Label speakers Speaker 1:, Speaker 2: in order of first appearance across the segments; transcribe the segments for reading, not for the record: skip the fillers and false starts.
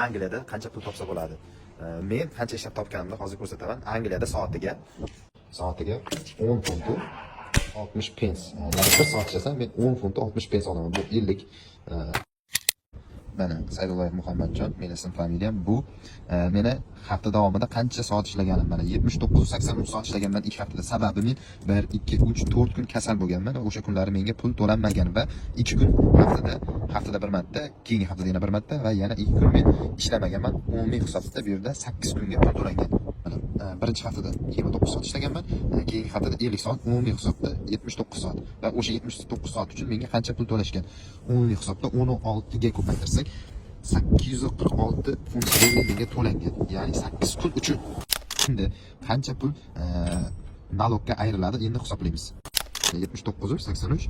Speaker 1: Angliyada qancha pul topsa bo'ladi? Men qancha ishlab topganimni hozir ko'rsataman. Angliyada soatiga 10 funt 60 pens. Yani bir soat ishlasam men 10 funt 60 pens olaman. Bu yillik mana Saydullayev Muhammadjon, meni ism familiyam bu. Meni hafta davomida qancha soat ishlaganim, mana 79-83 soat ishlaganman 2 haftada. Sababi men 1 2 3 4 kun kasal bo'lganman va o'sha kunlari menga pul to'lanmagan va 2 kun haftada bir marta, keyingi haftada yana bir marta va yana 2 kun men ishlamaganman. Umumiy hisobda bu yerda 8 kunga pul to'langan. Mana birinchi haftada 29 soat ishlaganman, keyingi haftada 50 soat, umumiy hisobda 79 soat va o'sha 79 soat uchun menga qancha pul to'lashgan? Umumiy hisobda 16 ga ko'paytirsak 846 funt sterling menga to'langan. Ya'ni 8 kun uchun. Endi qancha pul nalogga ayriladi endi hisoblaymiz. 79.83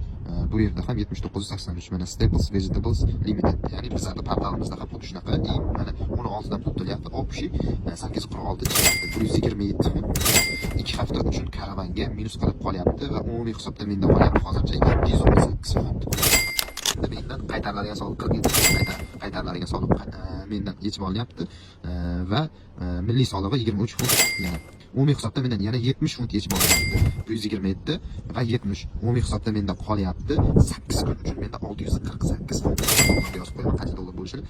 Speaker 1: bu yerda ham 79.83 mana Staples Vegetables Limited, ya'ni bizning portalimizda ham xuddi shunaqa mana 16 dan pul to'layapti. Общий 846 chiqyapti. 127 funt 2 hafta uchun karavanga minus qilib qolyapti va umumiy hisobda menda qolyapti hozircha 718 funt. Mendan qaytarlariga soliq 47 qaytarlariga soliq mendan yechib olyapti va milliy solig'i 23 funt. Yana umumiy hisobda mendan yana 70 funt yechib olyapti. 127 va 70 umumiy hisobda mendan qolyapti 8 kun uchun menda 648 funt. Yozib qo'yaman qancha dollar bo'lishini.